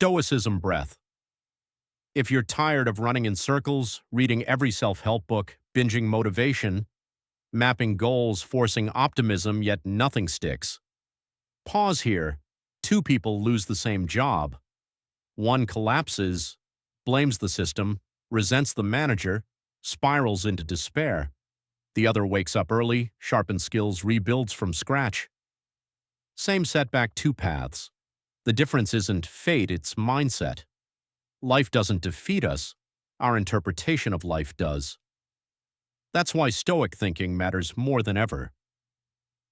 Stoicism breath. If you're tired of running in circles, reading every self-help book, binging motivation, mapping goals, forcing optimism, yet nothing sticks, pause here. Two people lose the same job. One collapses, blames the system, resents the manager, spirals into despair. The other wakes up early, sharpens skills, rebuilds from scratch. Same setback, two paths. The difference isn't fate, it's mindset. Life doesn't defeat us, our interpretation of life does. That's why Stoic thinking matters more than ever.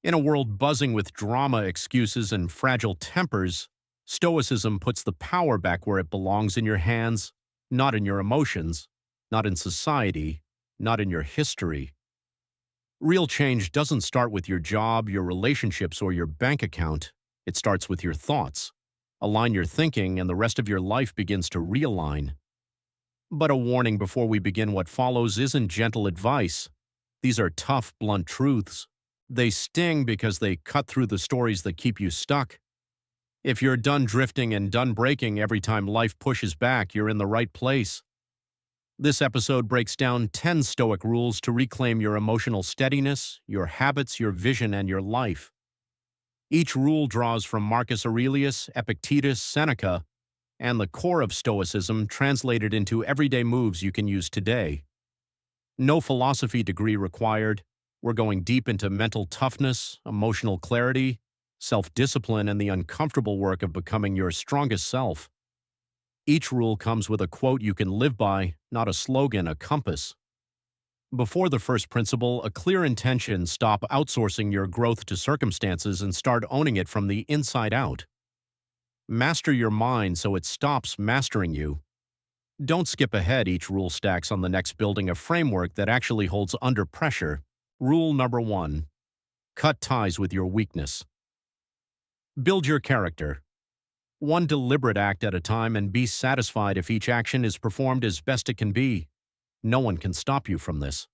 In a world buzzing with drama, excuses, and fragile tempers, Stoicism puts the power back where it belongs, in your hands, not in your emotions, not in society, not in your history. Real change doesn't start with your job, your relationships, or your bank account. It starts with your thoughts. Align your thinking, and the rest of your life begins to realign. But a warning before we begin: what follows isn't gentle advice. These are tough, blunt truths. They sting because they cut through the stories that keep you stuck. If you're done drifting and done breaking every time life pushes back, you're in the right place. This episode breaks down 10 Stoic rules to reclaim your emotional steadiness, your habits, your vision, and your life. Each rule draws from Marcus Aurelius, Epictetus, Seneca, and the core of Stoicism translated into everyday moves you can use today. No philosophy degree required. We're going deep into mental toughness, emotional clarity, self-discipline, and the uncomfortable work of becoming your strongest self. Each rule comes with a quote you can live by, not a slogan, a compass. Before the first principle, a clear intention: stop outsourcing your growth to circumstances and start owning it from the inside out. Master your mind so it stops mastering you. Don't skip ahead. Each rule stacks on the next, building a framework that actually holds under pressure. Rule number 1. Cut ties with your weakness. Build your character. One deliberate act at a time, and be satisfied if each action is performed as best it can be. No one can stop you from this.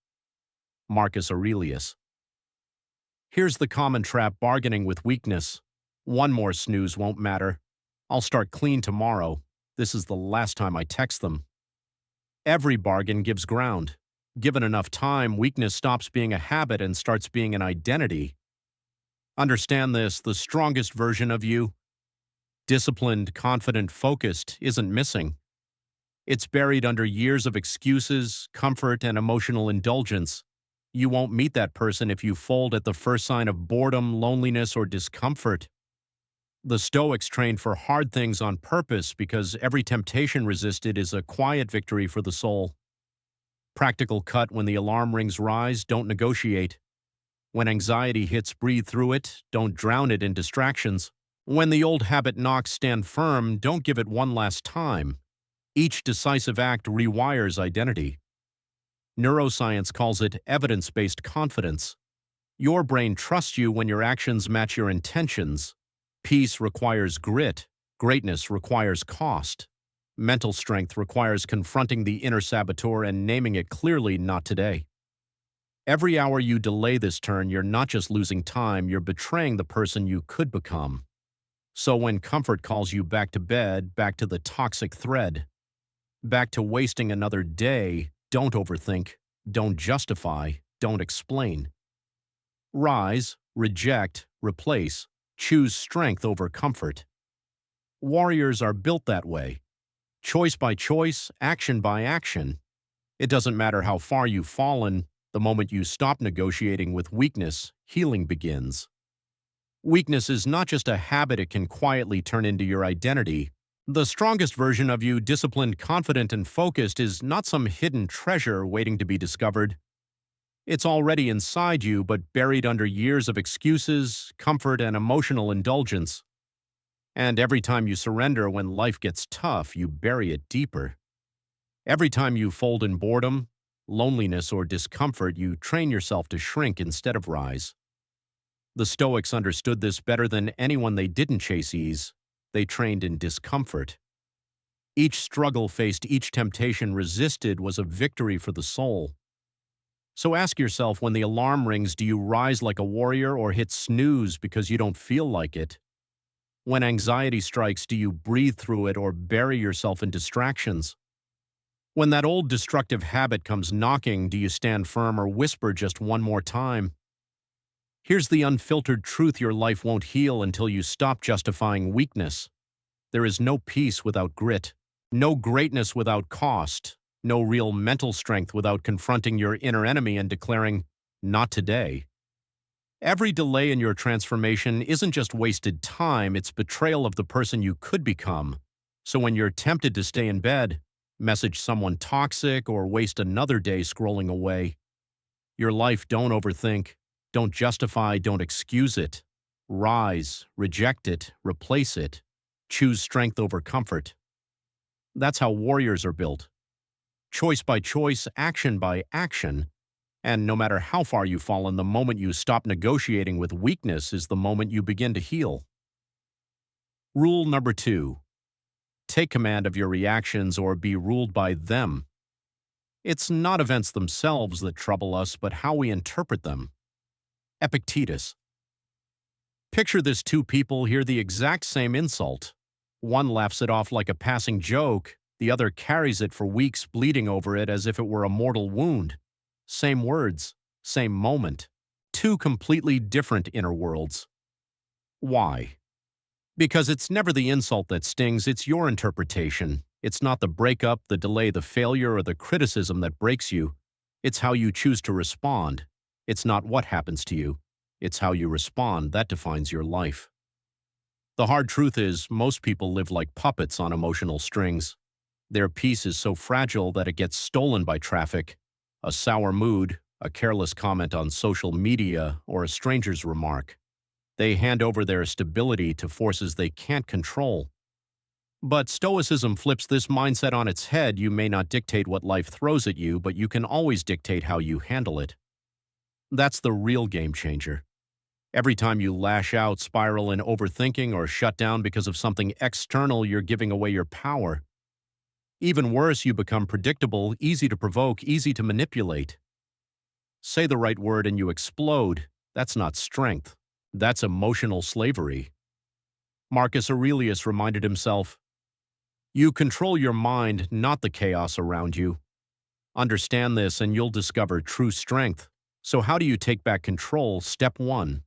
Marcus Aurelius. Here's the common trap: bargaining with weakness. One more snooze won't matter. I'll start clean tomorrow. This is the last time I text them. Every bargain gives ground. Given enough time, weakness stops being a habit and starts being an identity. Understand this: the strongest version of you, disciplined, confident, focused, isn't missing. It's buried under years of excuses, comfort, and emotional indulgence. You won't meet that person if you fold at the first sign of boredom, loneliness, or discomfort. The Stoics trained for hard things on purpose because every temptation resisted is a quiet victory for the soul. Practical cut: when the alarm rings, rise, don't negotiate. When anxiety hits, breathe through it, don't drown it in distractions. When the old habit knocks, stand firm, don't give it one last time. Each decisive act rewires identity. Neuroscience calls it evidence-based confidence. Your brain trusts you when your actions match your intentions. Peace requires grit. Greatness requires cost. Mental strength requires confronting the inner saboteur and naming it clearly: not today. Every hour you delay this turn, you're not just losing time, you're betraying the person you could become. So when comfort calls you back to bed, back to the toxic thread, back to wasting another day, don't overthink, don't justify, don't explain. Rise, reject, replace. Choose strength over comfort. Warriors are built that way. Choice by choice, action by action. It doesn't matter how far you've fallen. The moment you stop negotiating with weakness, healing begins. Weakness is not just a habit, it can quietly turn into your identity. The strongest version of you, disciplined, confident, and focused, is not some hidden treasure waiting to be discovered. It's already inside you, but buried under years of excuses, comfort, and emotional indulgence. And every time you surrender when life gets tough, you bury it deeper. Every time you fold in boredom, loneliness, or discomfort, you train yourself to shrink instead of rise. The Stoics understood this better than anyone. They didn't chase ease. They trained in discomfort. Each struggle faced, each temptation resisted was a victory for the soul. So ask yourself, when the alarm rings, do you rise like a warrior or hit snooze because you don't feel like it? When anxiety strikes, do you breathe through it or bury yourself in distractions? When that old destructive habit comes knocking, do you stand firm or whisper just one more time? Here's the unfiltered truth your life won't heal until you stop justifying weakness. There is no peace without grit, no greatness without cost, no real mental strength without confronting your inner enemy and declaring, "Not today." Every delay in your transformation isn't just wasted time, it's betrayal of the person you could become. So when you're tempted to stay in bed, message someone toxic, or waste another day scrolling away, your life, don't overthink, don't justify, don't excuse it. Rise, reject it, replace it. Choose strength over comfort. That's how warriors are built. Choice by choice, action by action. And no matter how far you've fallen, the moment you stop negotiating with weakness is the moment you begin to heal. Rule number 2. Take command of your reactions or be ruled by them. It's not events themselves that trouble us, but how we interpret them. Epictetus. Picture this: two people hear the exact same insult. One laughs it off like a passing joke, the other carries it for weeks, bleeding over it as if it were a mortal wound. Same words, same moment. Two completely different inner worlds. Why? Because it's never the insult that stings, it's your interpretation. It's not the breakup, the delay, the failure, or the criticism that breaks you. It's how you choose to respond. It's not what happens to you. It's how you respond that defines your life. The hard truth is, most people live like puppets on emotional strings. Their peace is so fragile that it gets stolen by traffic, a sour mood, a careless comment on social media, or a stranger's remark. They hand over their stability to forces they can't control. But Stoicism flips this mindset on its head. You may not dictate what life throws at you, but you can always dictate how you handle it. That's the real game changer. Every time you lash out, spiral in overthinking, or shut down because of something external, you're giving away your power. Even worse, you become predictable, easy to provoke, easy to manipulate. Say the right word and you explode. That's not strength. That's emotional slavery. Marcus Aurelius reminded himself, "You control your mind, not the chaos around you." Understand this and you'll discover true strength. So how do you take back control? Step 1.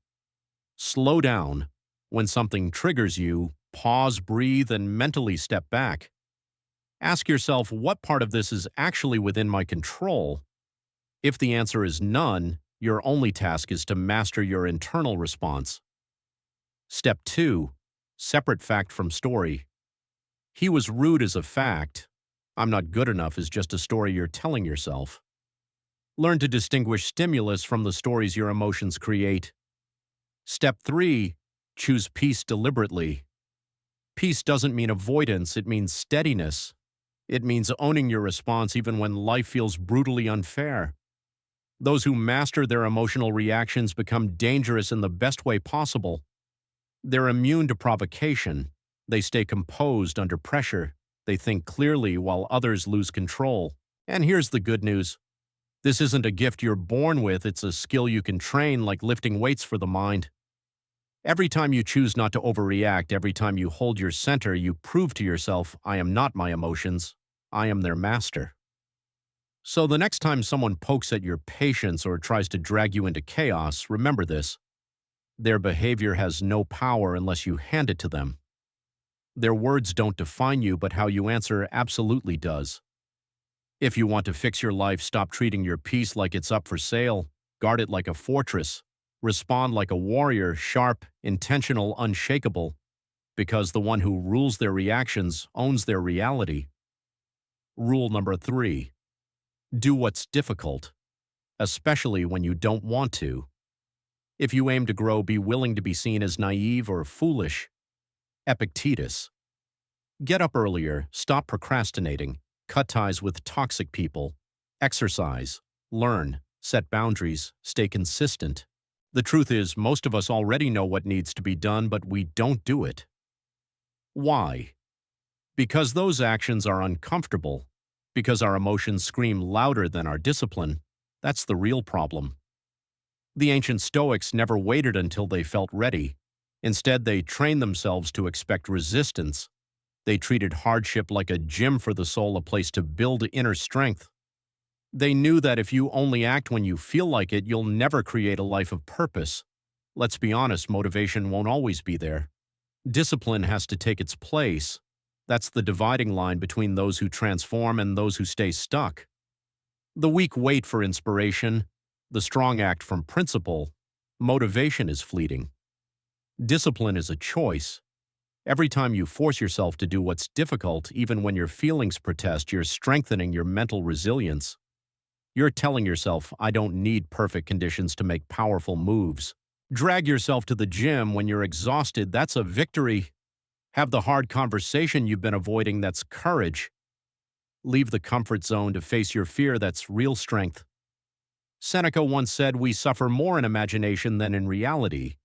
Slow down. When something triggers you, pause, breathe, and mentally step back. Ask yourself, what part of this is actually within my control? If the answer is none, your only task is to master your internal response. Step 2. Separate fact from story. He was rude as a fact. I'm not good enough is just a story you're telling yourself. Learn to distinguish stimulus from the stories your emotions create. Step 3. Choose peace deliberately. Peace doesn't mean avoidance, it means steadiness. It means owning your response even when life feels brutally unfair. Those who master their emotional reactions become dangerous in the best way possible. They're immune to provocation. They stay composed under pressure. They think clearly while others lose control. And here's the good news. This isn't a gift you're born with, it's a skill you can train, like lifting weights for the mind. Every time you choose not to overreact, every time you hold your center, you prove to yourself, I am not my emotions, I am their master. So the next time someone pokes at your patience or tries to drag you into chaos, remember this. Their behavior has no power unless you hand it to them. Their words don't define you, but how you answer absolutely does. If you want to fix your life, stop treating your peace like it's up for sale. Guard it like a fortress. Respond like a warrior, sharp, intentional, unshakable. Because the one who rules their reactions owns their reality. Rule number 3. Do what's difficult, especially when you don't want to. If you aim to grow, be willing to be seen as naive or foolish. Epictetus. Get up earlier, stop procrastinating, cut ties with toxic people, exercise, learn, set boundaries, stay consistent. The truth is, most of us already know what needs to be done, but we don't do it. Why? Because those actions are uncomfortable. Because our emotions scream louder than our discipline. That's the real problem. The ancient Stoics never waited until they felt ready. Instead, they trained themselves to expect resistance. They treated hardship like a gym for the soul, a place to build inner strength. They knew that if you only act when you feel like it, you'll never create a life of purpose. Let's be honest, motivation won't always be there. Discipline has to take its place. That's the dividing line between those who transform and those who stay stuck. The weak wait for inspiration. The strong act from principle. Motivation is fleeting. Discipline is a choice. Every time you force yourself to do what's difficult, even when your feelings protest, you're strengthening your mental resilience. You're telling yourself, I don't need perfect conditions to make powerful moves. Drag yourself to the gym when you're exhausted. That's a victory. Have the hard conversation you've been avoiding. That's courage. Leave the comfort zone to face your fear. That's real strength. Seneca once said, we suffer more in imagination than in reality.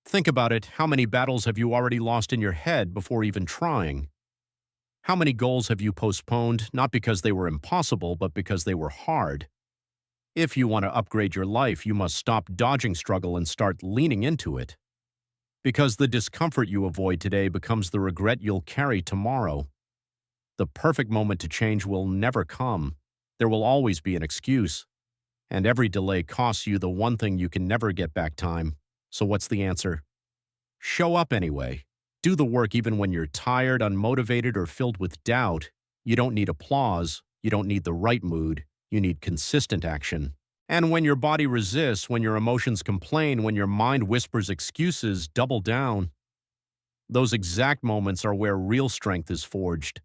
Think about it. How many battles have you already lost in your head before even trying? How many goals have you postponed, not because they were impossible, but because they were hard? If you want to upgrade your life, you must stop dodging struggle and start leaning into it. Because the discomfort you avoid today becomes the regret you'll carry tomorrow. The perfect moment to change will never come. There will always be an excuse. And every delay costs you the one thing you can never get back: time. So what's the answer? Show up anyway. Do the work even when you're tired, unmotivated, or filled with doubt. You don't need applause. You don't need the right mood. You need consistent action. And when your body resists, when your emotions complain, when your mind whispers excuses, double down. Those exact moments are where real strength is forged.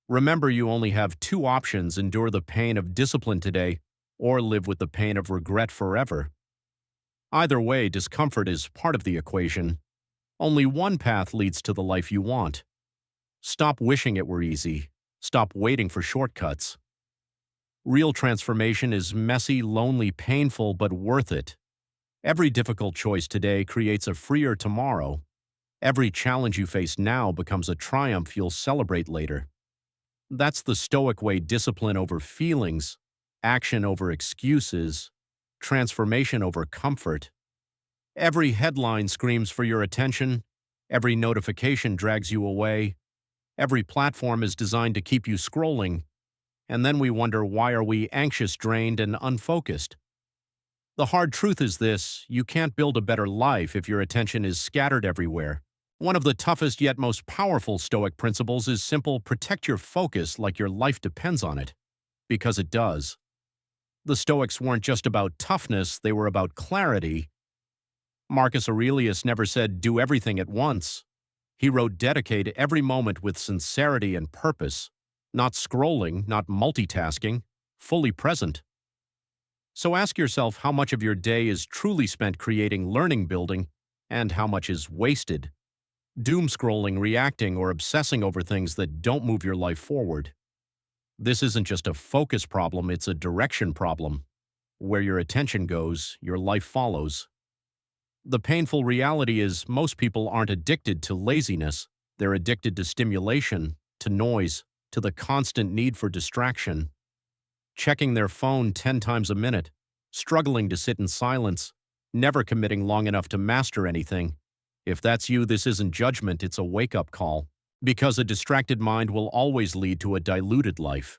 Remember, you only have two options: endure the pain of discipline today, or live with the pain of regret forever. Either way, discomfort is part of the equation. Only one path leads to the life you want. Stop wishing it were easy. Stop waiting for shortcuts. Real transformation is messy, lonely, painful, but worth it. Every difficult choice today creates a freer tomorrow. Every challenge you face now becomes a triumph you'll celebrate later. That's the Stoic way: discipline over feelings, action over excuses, transformation over comfort. Every headline screams for your attention. Every notification drags you away. Every platform is designed to keep you scrolling. And then we wonder, why are we anxious, drained, and unfocused? The hard truth is this: you can't build a better life if your attention is scattered everywhere. One of the toughest yet most powerful Stoic principles is simple: protect your focus like your life depends on it. Because it does. The Stoics weren't just about toughness, they were about clarity. Marcus Aurelius never said, do everything at once. He wrote, dedicate every moment with sincerity and purpose. Not scrolling, not multitasking, fully present. So ask yourself how much of your day is truly spent creating, learning, building, and how much is wasted. Doom scrolling, reacting, or obsessing over things that don't move your life forward. This isn't just a focus problem, it's a direction problem. Where your attention goes, your life follows. The painful reality is most people aren't addicted to laziness. They're addicted to stimulation, to noise, to the constant need for distraction. Checking their phone 10 times a minute, struggling to sit in silence, never committing long enough to master anything. If that's you, this isn't judgment, it's a wake-up call. Because a distracted mind will always lead to a diluted life.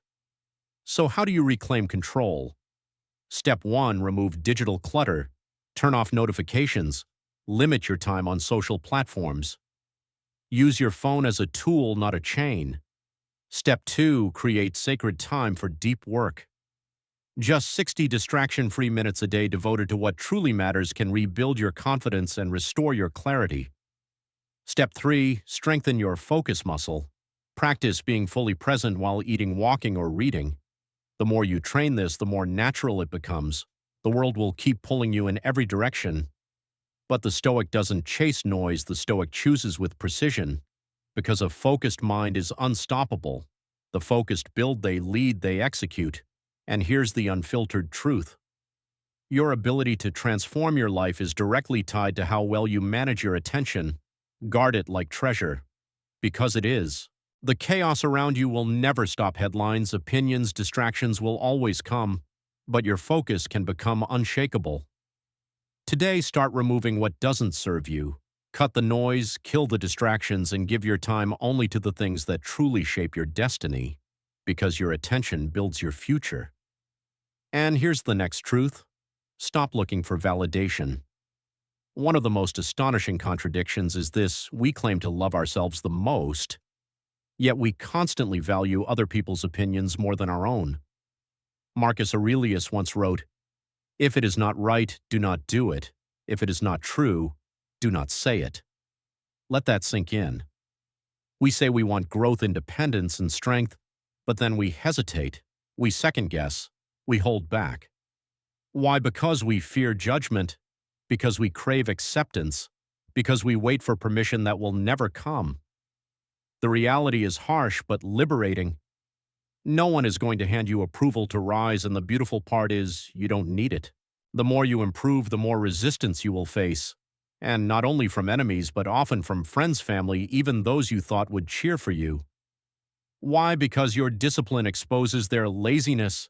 So how do you reclaim control? Step 1, remove digital clutter. Turn off notifications. Limit your time on social platforms. Use your phone as a tool, not a chain. Step 2, create sacred time for deep work. Just 60 distraction-free minutes a day devoted to what truly matters can rebuild your confidence and restore your clarity. Step 3, strengthen your focus muscle. Practice being fully present while eating, walking, or reading. The more you train this, the more natural it becomes. The world will keep pulling you in every direction. But the Stoic doesn't chase noise, the Stoic chooses with precision. Because a focused mind is unstoppable. The focused build, they lead, they execute. And here's the unfiltered truth. Your ability to transform your life is directly tied to how well you manage your attention. Guard it like treasure. Because it is. The chaos around you will never stop. Headlines, opinions, distractions will always come. But your focus can become unshakable. Today, start removing what doesn't serve you. Cut the noise, kill the distractions, and give your time only to the things that truly shape your destiny, because your attention builds your future. And here's the next truth. Stop looking for validation. One of the most astonishing contradictions is this: we claim to love ourselves the most, yet we constantly value other people's opinions more than our own. Marcus Aurelius once wrote, "If it is not right, do not do it. If it is not true, do not say it." Let that sink in. We say we want growth, independence, and strength, but then we hesitate, we second-guess, we hold back. Why? Because we fear judgment, because we crave acceptance, because we wait for permission that will never come. The reality is harsh but liberating. No one is going to hand you approval to rise, and the beautiful part is you don't need it. The more you improve, the more resistance you will face. And not only from enemies, but often from friends, family, even those you thought would cheer for you. Why? Because your discipline exposes their laziness,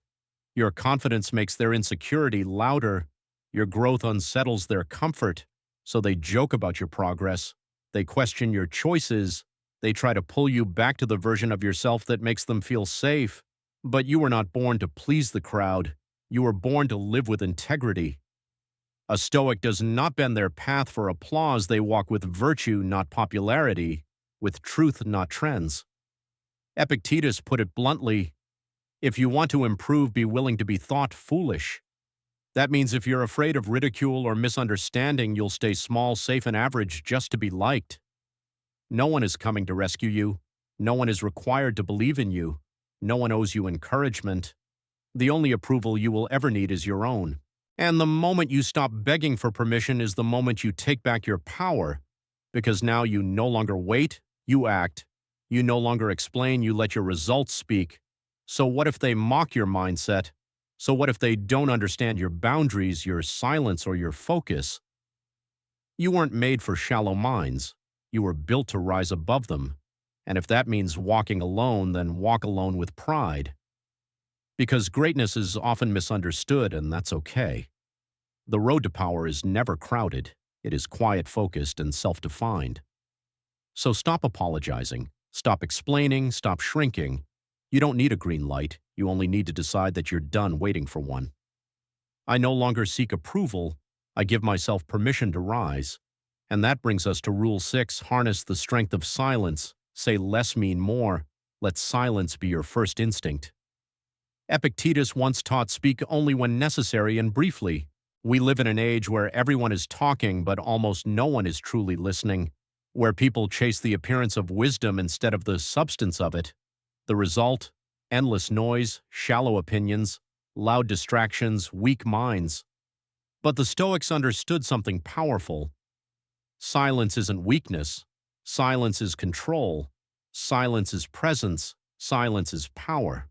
your confidence makes their insecurity louder, your growth unsettles their comfort, so they joke about your progress, they question your choices, they try to pull you back to the version of yourself that makes them feel safe. But you were not born to please the crowd, you were born to live with integrity. A Stoic does not bend their path for applause, they walk with virtue, not popularity, with truth, not trends. Epictetus put it bluntly, "If you want to improve, be willing to be thought foolish." That means if you're afraid of ridicule or misunderstanding, you'll stay small, safe, and average just to be liked. No one is coming to rescue you. No one is required to believe in you. No one owes you encouragement. The only approval you will ever need is your own. And the moment you stop begging for permission is the moment you take back your power, because now you no longer wait, you act. You no longer explain, you let your results speak. So what if they mock your mindset? So what if they don't understand your boundaries, your silence, or your focus? You weren't made for shallow minds. You were built to rise above them. And if that means walking alone, then walk alone with pride. Because greatness is often misunderstood, and that's okay. The road to power is never crowded. It is quiet, focused, and self-defined. So stop apologizing. Stop explaining. Stop shrinking. You don't need a green light. You only need to decide that you're done waiting for one. I no longer seek approval. I give myself permission to rise. And that brings us to Rule 6, harness the strength of silence. Say less, mean more. Let silence be your first instinct. Epictetus once taught, speak only when necessary and briefly. We live in an age where everyone is talking, but almost no one is truly listening, where people chase the appearance of wisdom instead of the substance of it. The result? Endless noise, shallow opinions, loud distractions, weak minds. But the Stoics understood something powerful. Silence isn't weakness. Silence is control. Silence is presence. Silence is power.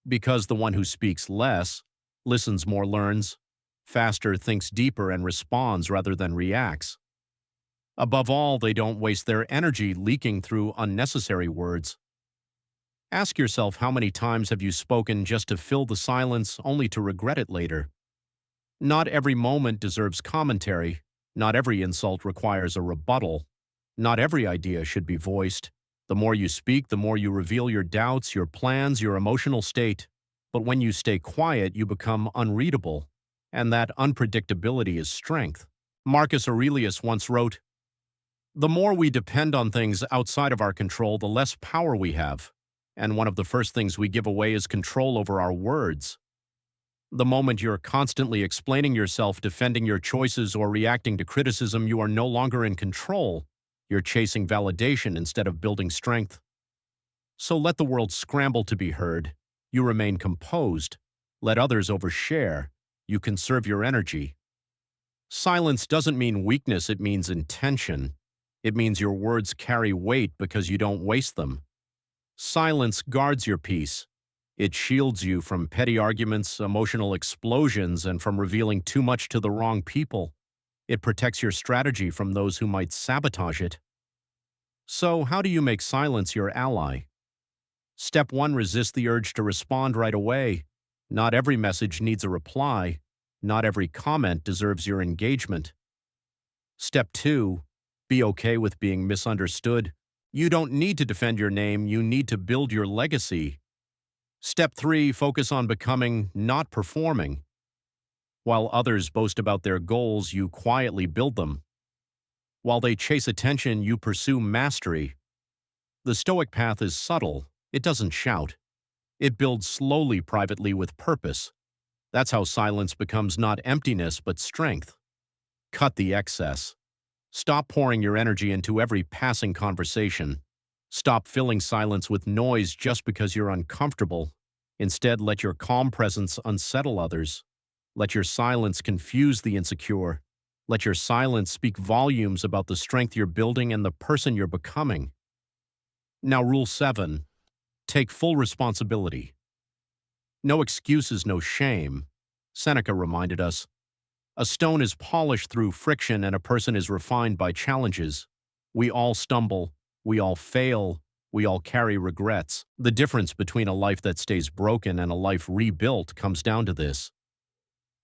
Because the one who speaks less, listens more, learns faster, thinks deeper, and responds rather than reacts. Above all, they don't waste their energy leaking through unnecessary words. Ask yourself, how many times have you spoken just to fill the silence only to regret it later? Not every moment deserves commentary. Not every insult requires a rebuttal. Not every idea should be voiced. The more you speak, the more you reveal your doubts, your plans, your emotional state. But when you stay quiet, you become unreadable. And that unpredictability is strength. Marcus Aurelius once wrote, "The more we depend on things outside of our control, the less power we have. And one of the first things we give away is control over our words." The moment you're constantly explaining yourself, defending your choices, or reacting to criticism, you are no longer in control. You're chasing validation instead of building strength. So let the world scramble to be heard. You remain composed. Let others overshare. You conserve your energy. Silence doesn't mean weakness, it means intention. It means your words carry weight because you don't waste them. Silence guards your peace. It shields you from petty arguments, emotional explosions, and from revealing too much to the wrong people. It protects your strategy from those who might sabotage it. So, how do you make silence your ally? Step 1, resist the urge to respond right away. Not every message needs a reply. Not every comment deserves your engagement. Step 2, Be okay with being misunderstood. You don't need to defend your name, you need to build your legacy. Step 3, focus on becoming, not performing. While others boast about their goals, you quietly build them. While they chase attention, you pursue mastery. The Stoic path is subtle. It doesn't shout. It builds slowly, privately, with purpose. That's how silence becomes not emptiness, but strength. Cut the excess. Stop pouring your energy into every passing conversation. Stop filling silence with noise just because you're uncomfortable. Instead, let your calm presence unsettle others. Let your silence confuse the insecure. Let your silence speak volumes about the strength you're building and the person you're becoming. Now, Rule 7. Take full responsibility. No excuses, no shame. Seneca reminded us, a stone is polished through friction and a person is refined by challenges. We all stumble, we all fail, we all carry regrets. The difference between a life that stays broken and a life rebuilt comes down to this.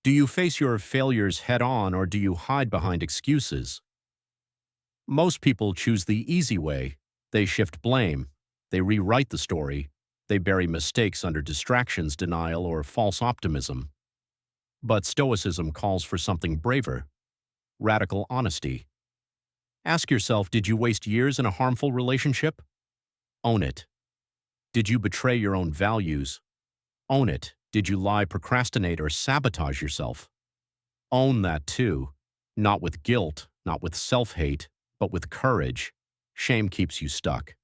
Do you face your failures head-on or do you hide behind excuses? Most people choose the easy way. They shift blame. They rewrite the story. They bury mistakes under distractions, denial, or false optimism. But Stoicism calls for something braver. Radical honesty. Ask yourself, did you waste years in a harmful relationship? Own it. Did you betray your own values? Own it. Did you lie, procrastinate, or sabotage yourself? Own that too. Not with guilt, not with self-hate, but with courage. Shame keeps you stuck.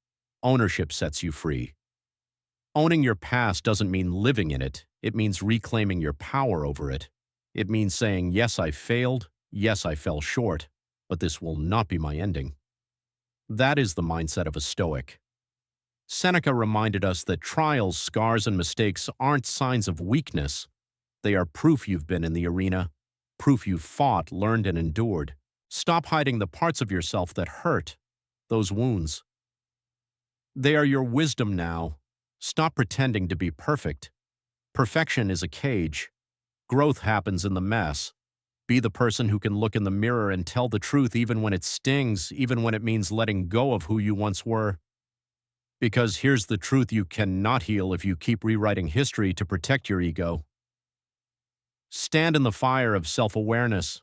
Ownership sets you free. Owning your past doesn't mean living in it. It means reclaiming your power over it. It means saying, yes, I failed. Yes, I fell short. But this will not be my ending. That is the mindset of a Stoic. Seneca reminded us that trials, scars, and mistakes aren't signs of weakness. They are proof you've been in the arena, proof you've fought, learned, and endured. Stop hiding the parts of yourself that hurt, those wounds. They are your wisdom now. Stop pretending to be perfect. Perfection is a cage. Growth happens in the mess. Be the person who can look in the mirror and tell the truth even when it stings, even when it means letting go of who you once were. Because here's the truth you cannot heal if you keep rewriting history to protect your ego. Stand in the fire of self-awareness.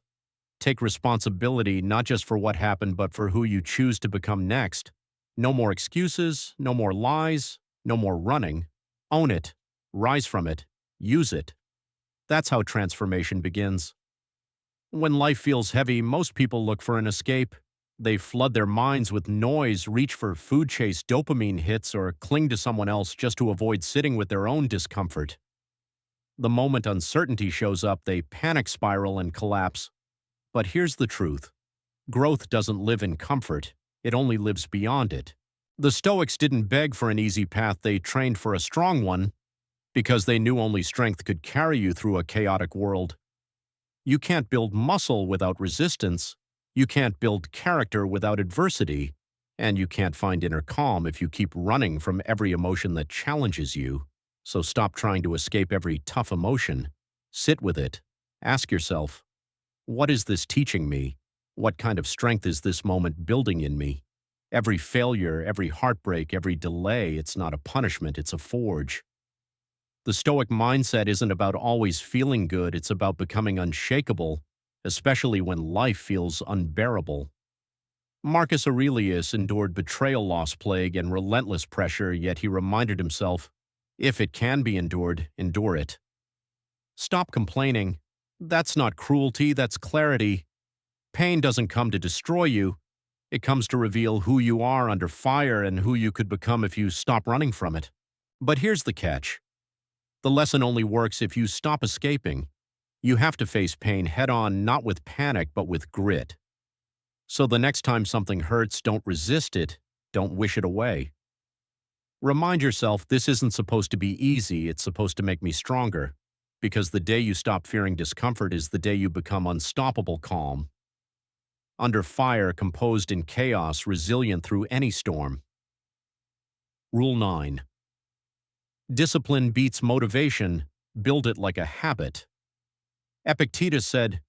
Take responsibility not just for what happened, but for who you choose to become next. No more excuses, no more lies, no more running. Own it. Rise from it. Use it. That's how transformation begins. When life feels heavy, most people look for an escape. They flood their minds with noise, reach for food chase dopamine hits, or cling to someone else just to avoid sitting with their own discomfort. The moment uncertainty shows up, they panic spiral and collapse. But here's the truth. Growth doesn't live in comfort. It only lives beyond it. The Stoics didn't beg for an easy path, they trained for a strong one, because they knew only strength could carry you through a chaotic world. You can't build muscle without resistance. You can't build character without adversity, and you can't find inner calm if you keep running from every emotion that challenges you. So stop trying to escape every tough emotion. Sit with it. Ask yourself, what is this teaching me? What kind of strength is this moment building in me? Every failure, every heartbreak, every delay, it's not a punishment, it's a forge. The Stoic mindset isn't about always feeling good, it's about becoming unshakable, especially when life feels unbearable. Marcus Aurelius endured betrayal, loss, plague, and relentless pressure, yet he reminded himself, if it can be endured, endure it. Stop complaining. That's not cruelty, that's clarity. Pain doesn't come to destroy you. It comes to reveal who you are under fire and who you could become if you stop running from it. But here's the catch. The lesson only works if you stop escaping. You have to face pain head-on, not with panic, but with grit. So the next time something hurts, don't resist it, don't wish it away. Remind yourself this isn't supposed to be easy, it's supposed to make me stronger. Because the day you stop fearing discomfort is the day you become unstoppable calm. Under fire, composed in chaos, resilient through any storm. Rule 9. Discipline beats motivation, build it like a habit. Epictetus said,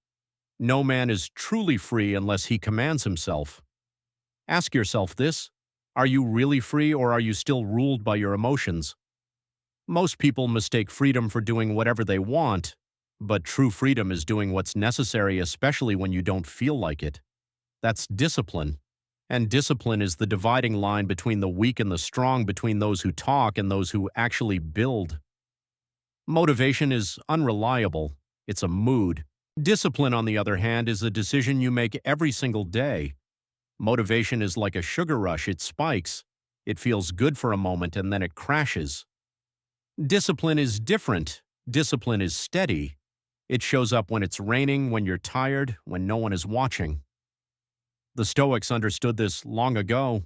no man is truly free unless he commands himself. Ask yourself this: are you really free, or are you still ruled by your emotions? Most people mistake freedom for doing whatever they want, but true freedom is doing what's necessary, especially when you don't feel like it. That's discipline. And discipline is the dividing line between the weak and the strong, between those who talk and those who actually build. Motivation is unreliable. It's a mood. Discipline, on the other hand, is a decision you make every single day. Motivation is like a sugar rush. It spikes. It feels good for a moment and then it crashes. Discipline is different. Discipline is steady. It shows up when it's raining, when you're tired, when no one is watching. The Stoics understood this long ago.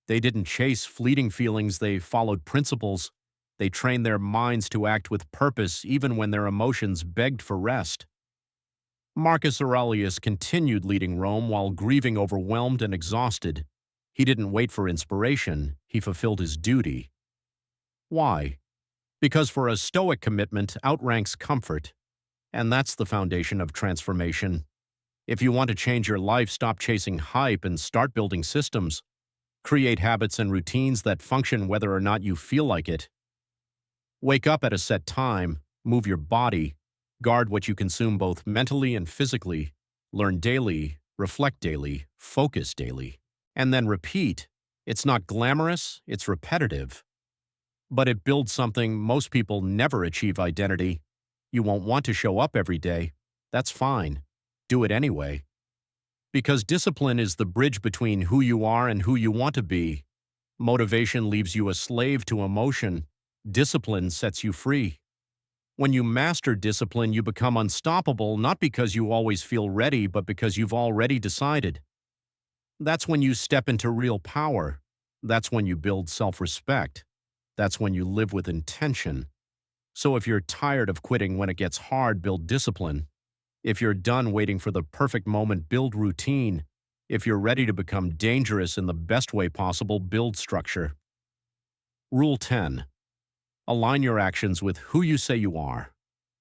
They didn't chase fleeting feelings, they followed principles. They trained their minds to act with purpose even when their emotions begged for rest. Marcus Aurelius continued leading Rome while grieving, overwhelmed, and exhausted. He didn't wait for inspiration, he fulfilled his duty. Why? Because for a Stoic, commitment outranks comfort. And that's the foundation of transformation. If you want to change your life, stop chasing hype and start building systems. Create habits and routines that function whether or not you feel like it. Wake up at a set time, move your body, guard what you consume both mentally and physically, learn daily, reflect daily, focus daily, and then repeat. It's not glamorous, it's repetitive. But it builds something most people never achieve: identity. You won't want to show up every day. That's fine. Do it anyway. Because discipline is the bridge between who you are and who you want to be. Motivation leaves you a slave to emotion. Discipline sets you free. When you master discipline, you become unstoppable, not because you always feel ready, but because you've already decided. That's when you step into real power. That's when you build self-respect. That's when you live with intention. So if you're tired of quitting when it gets hard, build discipline. If you're done waiting for the perfect moment, build routine. If you're ready to become dangerous in the best way possible, build structure. Rule 10. Align your actions with who you say you are.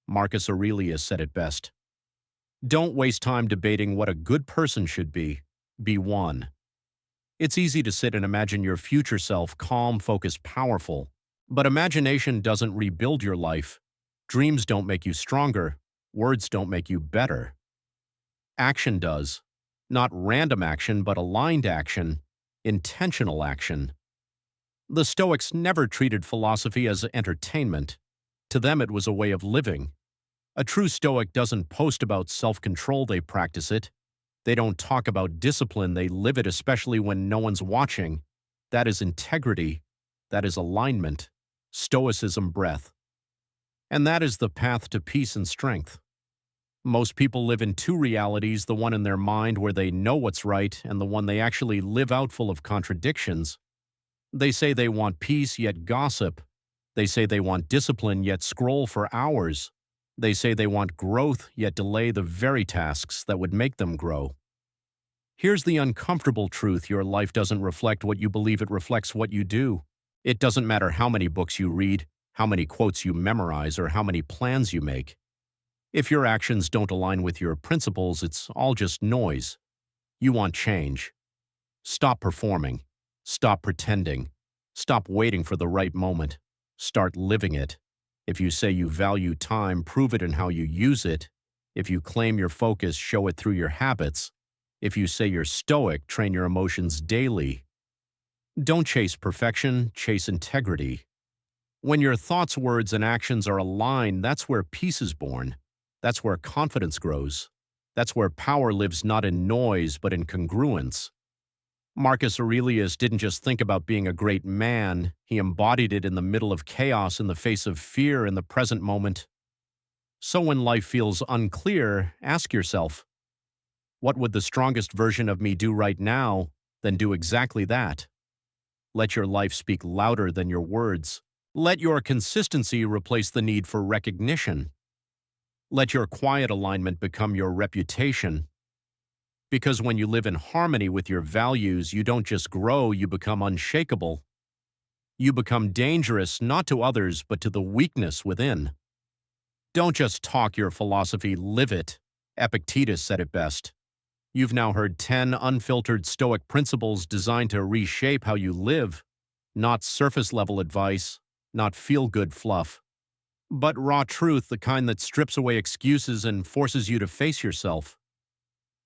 Marcus Aurelius said it best. Don't waste time debating what a good person should be. Be one. It's easy to sit and imagine your future self, calm, focused, powerful. But imagination doesn't rebuild your life. Dreams don't make you stronger. Words don't make you better. Action does. Not random action, but aligned action, intentional action. The Stoics never treated philosophy as entertainment. To them, it was a way of living. A true Stoic doesn't post about self-control, they practice it. They don't talk about discipline, they live it, especially when no one's watching. That is integrity. That is alignment. Stoicism breath. And that is the path to peace and strength. Most people live in two realities, the one in their mind where they know what's right and the one they actually live out, full of contradictions. They say they want peace, yet gossip. They say they want discipline, yet scroll for hours. They say they want growth, yet delay the very tasks that would make them grow. Here's the uncomfortable truth: your life doesn't reflect what you believe, it reflects what you do. It doesn't matter how many books you read, how many quotes you memorize, or how many plans you make. If your actions don't align with your principles, it's all just noise. You want change. Stop performing. Stop pretending. Stop waiting for the right moment. Start living it. If you say you value time, prove it in how you use it. If you claim your focus, show it through your habits. If you say you're stoic, train your emotions daily. Don't chase perfection, chase integrity. When your thoughts, words, and actions are aligned, that's where peace is born. That's where confidence grows. That's where power lives, not in noise, but in congruence. Marcus Aurelius didn't just think about being a great man, he embodied it in the middle of chaos, in the face of fear, in the present moment. So when life feels unclear, ask yourself, what would the strongest version of me do right now? Then do exactly that. Let your life speak louder than your words. Let your consistency replace the need for recognition. Let your quiet alignment become your reputation. Because when you live in harmony with your values, you don't just grow, you become unshakable. You become dangerous, not to others, but to the weakness within. Don't just talk your philosophy, live it. Epictetus said it best. You've now heard 10 unfiltered Stoic principles designed to reshape how you live, not surface-level advice, not feel-good fluff, but raw truth, the kind that strips away excuses and forces you to face yourself.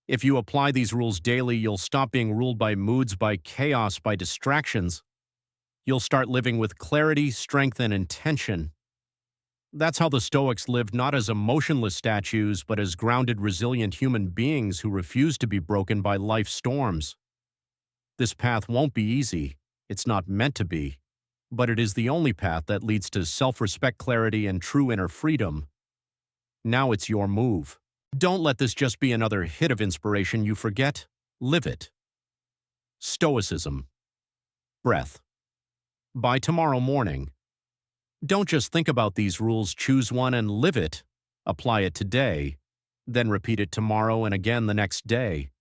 If you apply these rules daily, you'll stop being ruled by moods, by chaos, by distractions. You'll start living with clarity, strength, and intention. That's how the Stoics lived, not as emotionless statues, but as grounded, resilient human beings who refuse to be broken by life's storms. This path won't be easy. It's not meant to be. But it is the only path that leads to self-respect, clarity, and true inner freedom. Now it's your move. Don't let this just be another hit of inspiration you forget. Live it. Stoicism. Breath. By tomorrow morning. Don't just think about these rules, choose one and live it. Apply it today, then repeat it tomorrow and again the next day.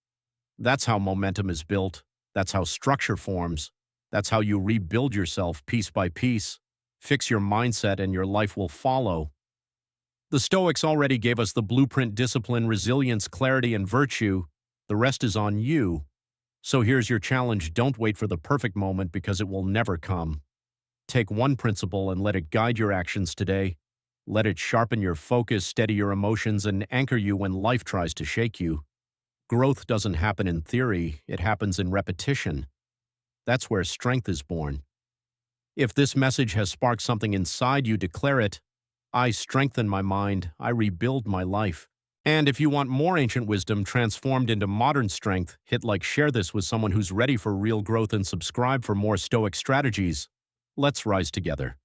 That's how momentum is built. That's how structure forms. That's how you rebuild yourself piece by piece. Fix your mindset and your life will follow. The Stoics already gave us the blueprint: discipline, resilience, clarity, and virtue. The rest is on you. So here's your challenge: don't wait for the perfect moment, because it will never come. Take one principle and let it guide your actions today. Let it sharpen your focus, steady your emotions, and anchor you when life tries to shake you. Growth doesn't happen in theory, it happens in repetition. That's where strength is born. If this message has sparked something inside you, declare it. I strengthen my mind, I rebuild my life. And if you want more ancient wisdom transformed into modern strength, hit like, share this with someone who's ready for real growth, and subscribe for more Stoic strategies. Let's rise together.